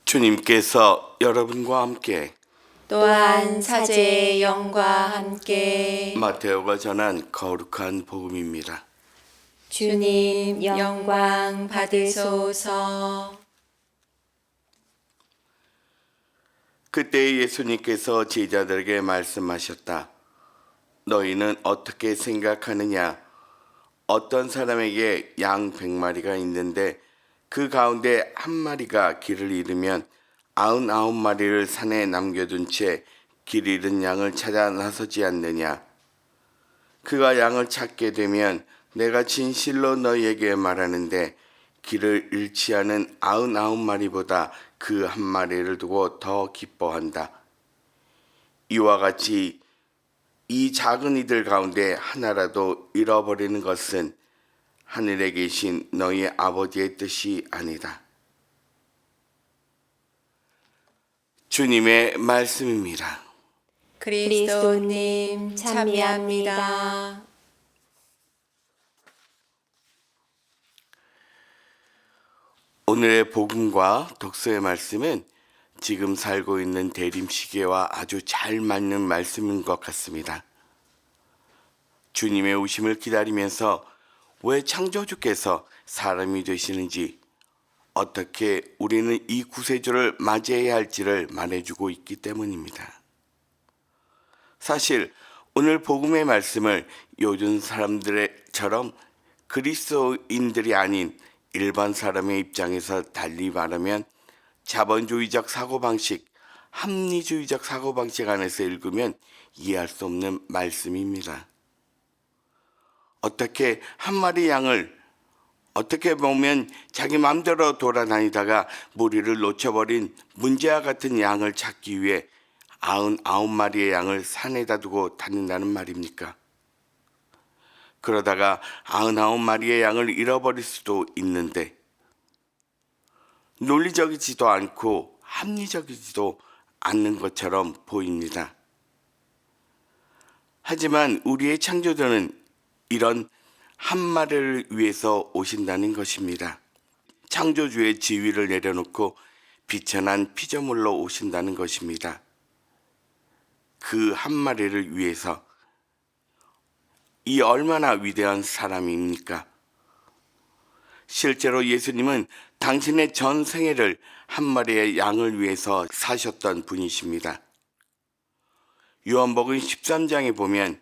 주님께서 여러분과 함께 또한 사제의 영과 함께 마테오가 전한 거룩한 복음입니다. 주님 영광 받으소서. 그때 예수님께서 제자들에게 말씀하셨다. 너희는 어떻게 생각하느냐? 어떤 사람에게 양 100마리가 있는데 그 가운데 한 마리가 길을 잃으면 99마리를 산에 남겨둔 채 길 잃은 양을 찾아 나서지 않느냐? 그가 양을 찾게 되면 내가 진실로 너희에게 말하는데 길을 잃지 않은 99마리보다 그 한 마리를 두고 더 기뻐한다. 이와 같이 이 작은 이들 가운데 하나라도 잃어버리는 것은 하늘에 계신 너희 아버지의 뜻이 아니다. 주님의 말씀입니다. 그리스도님 참여합니다. 오늘의 복음과 독서의 말씀은 지금 살고 있는 대림 시기와 아주 잘 맞는 말씀인 것 같습니다. 주님의 오심을 기다리면서 왜 창조주께서 사람이 되시는지, 어떻게 우리는 이 구세주를 맞이해야 할지를 말해주고 있기 때문입니다. 사실 오늘 복음의 말씀을 요즘 사람들처럼 그리스도인들이 아닌 일반 사람의 입장에서 달리 말하면 자본주의적 사고방식, 합리주의적 사고방식 안에서 읽으면 이해할 수 없는 말씀입니다. 어떻게 한 마리 양을 어떻게 보면 자기 마음대로 돌아다니다가 무리를 놓쳐버린 문제와 같은 양을 찾기 위해 99마리의 양을 산에다 두고 다닌다는 말입니까? 그러다가 99마리의 양을 잃어버릴 수도 있는데 논리적이지도 않고 합리적이지도 않는 것처럼 보입니다. 하지만 우리의 창조주는 이런 한 마리를 위해서 오신다는 것입니다. 창조주의 지위를 내려놓고 비천한 피조물로 오신다는 것입니다. 그 한 마리를 위해서. 이 얼마나 위대한 사람입니까? 실제로 예수님은 당신의 전 생애를 한 마리의 양을 위해서 사셨던 분이십니다. 요한복음 13장에 보면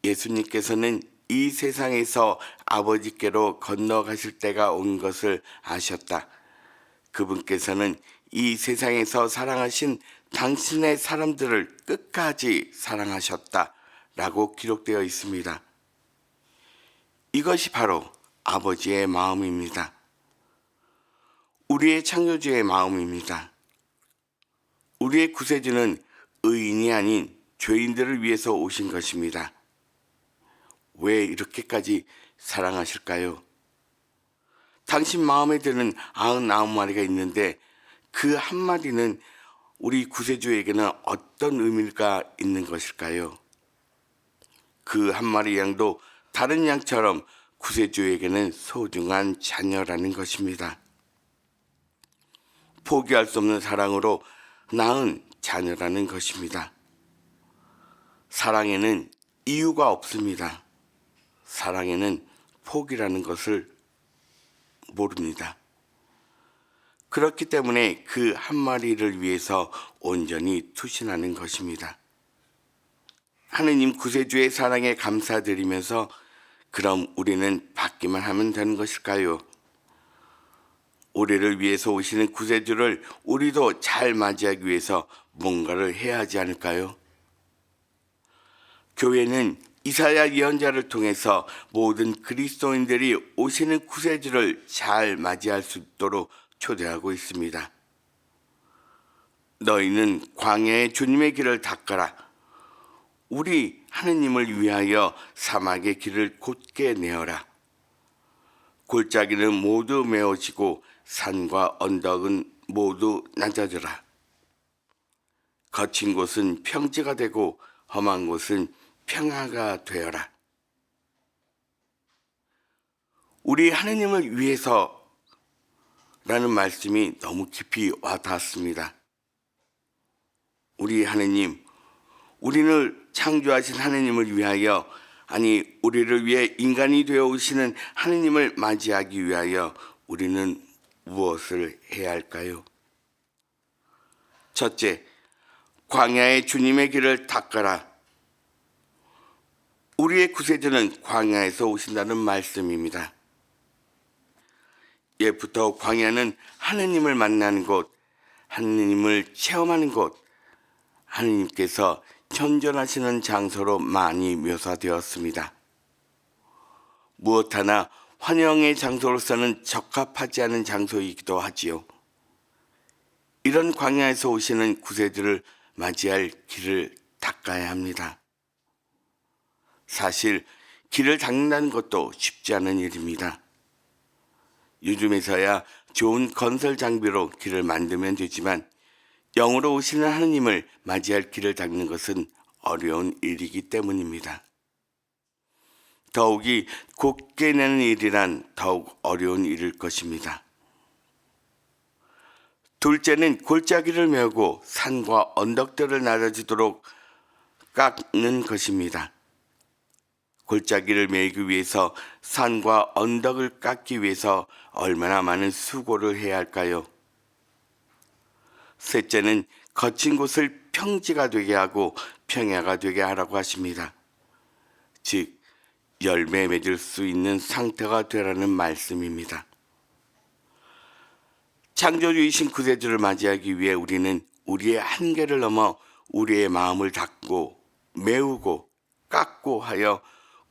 예수님께서는 이 세상에서 아버지께로 건너가실 때가 온 것을 아셨다. 그분께서는 이 세상에서 사랑하신 당신의 사람들을 끝까지 사랑하셨다 라고 기록되어 있습니다. 이것이 바로 아버지의 마음입니다. 우리의 창조주의 마음입니다. 우리의 구세주는 의인이 아닌 죄인들을 위해서 오신 것입니다. 왜 이렇게까지 사랑하실까요? 당신 마음에 드는 99마리가 있는데 그 한 마리는 우리 구세주에게는 어떤 의미가 있는 것일까요? 그 한 마리 양도 다른 양처럼 구세주에게는 소중한 자녀라는 것입니다. 포기할 수 없는 사랑으로 낳은 자녀라는 것입니다. 사랑에는 이유가 없습니다. 사랑에는 포기라는 것을 모릅니다. 그렇기 때문에 그 한 마리를 위해서 온전히 투신하는 것입니다. 하느님 구세주의 사랑에 감사드리면서 그럼 우리는 받기만 하면 되는 것일까요? 우리를 위해서 오시는 구세주를 우리도 잘 맞이하기 위해서 뭔가를 해야 하지 않을까요? 교회는 이사야 예언자를 통해서 모든 그리스도인들이 오시는 구세주를 잘 맞이할 수 있도록 초대하고 있습니다. 너희는 광야에 주님의 길을 닦아라. 우리 하느님을 위하여 사막의 길을 곧게 내어라. 골짜기는 모두 메워지고 산과 언덕은 모두 낮아져라. 거친 곳은 평지가 되고 험한 곳은 평화가 되어라. 우리 하느님을 위해서라는 라는 말씀이 너무 깊이 와닿았습니다. 우리 하느님, 우리를 창조하신 하느님을 위하여, 아니 우리를 위해 인간이 되어 오시는 하느님을 맞이하기 위하여 우리는 무엇을 해야 할까요? 첫째, 광야의 주님의 길을 닦아라. 우리의 구세주는 광야에서 오신다는 말씀입니다. 예부터 광야는 하느님을 만나는 곳, 하느님을 체험하는 곳, 하느님께서 현존하시는 장소로 많이 묘사되었습니다. 무엇 하나 환영의 장소로서는 적합하지 않은 장소이기도 하지요. 이런 광야에서 오시는 구세주를 맞이할 길을 닦아야 합니다. 사실 길을 닦는다는 것도 쉽지 않은 일입니다. 요즘에서야 좋은 건설 장비로 길을 만들면 되지만 영으로 오시는 하느님을 맞이할 길을 닦는 것은 어려운 일이기 때문입니다. 더욱이 곱게 내는 일이란 더욱 어려운 일일 것입니다. 둘째는 골짜기를 메우고 산과 언덕들을 낮아지도록 깎는 것입니다. 골짜기를 메우기 위해서 산과 언덕을 깎기 위해서 얼마나 많은 수고를 해야 할까요? 셋째는 거친 곳을 평지가 되게 하고 평야가 되게 하라고 하십니다. 즉, 열매 맺을 수 있는 상태가 되라는 말씀입니다. 창조주이신 구세주를 맞이하기 위해 우리는 우리의 한계를 넘어 우리의 마음을 닫고 메우고 깎고 하여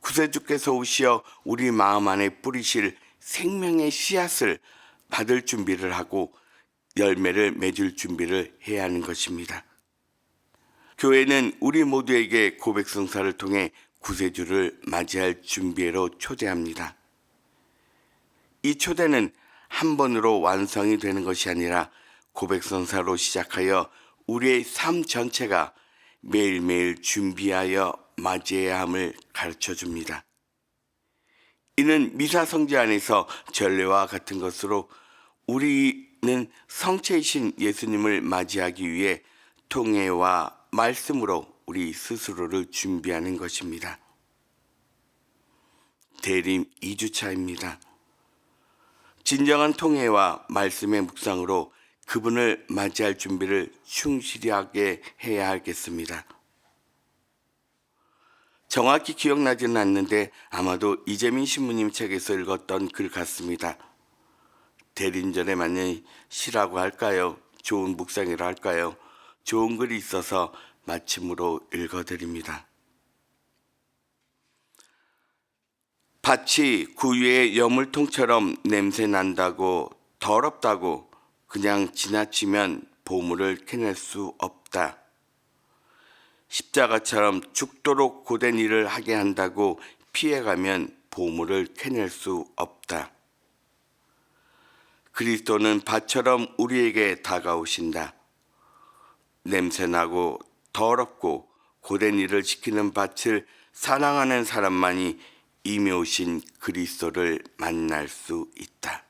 구세주께서 오시어 우리 마음 안에 뿌리실 생명의 씨앗을 받을 준비를 하고 열매를 맺을 준비를 해야 하는 것입니다. 교회는 우리 모두에게 고백성사를 통해 구세주를 맞이할 준비로 초대합니다. 이 초대는 한 번으로 완성이 되는 것이 아니라 고백성사로 시작하여 우리의 삶 전체가 매일매일 준비하여 맞이해야 함을 가르쳐 줍니다. 이는 미사성지 안에서 전례와 같은 것으로 우리는 성체이신 예수님을 맞이하기 위해 통회와 말씀으로 우리 스스로를 준비하는 것입니다. 대림 2주차입니다. 진정한 통회와 말씀의 묵상으로 그분을 맞이할 준비를 충실히 하게 해야 하겠습니다. 정확히 기억나지는 않는데 아마도 이재민 신부님 책에서 읽었던 글 같습니다. 대린절에 맞는 시라고 할까요? 좋은 묵상이라 할까요? 좋은 글이 있어서 마침으로 읽어드립니다. 밭이 구유의 여물통처럼 냄새 난다고 더럽다고 그냥 지나치면 보물을 캐낼 수 없다. 십자가처럼 죽도록 고된 일을 하게 한다고 피해가면 보물을 캐낼 수 없다. 그리스도는 밭처럼 우리에게 다가오신다. 냄새나고 더럽고 고된 일을 지키는 밭을 사랑하는 사람만이 이미 오신 그리스도를 만날 수 있다.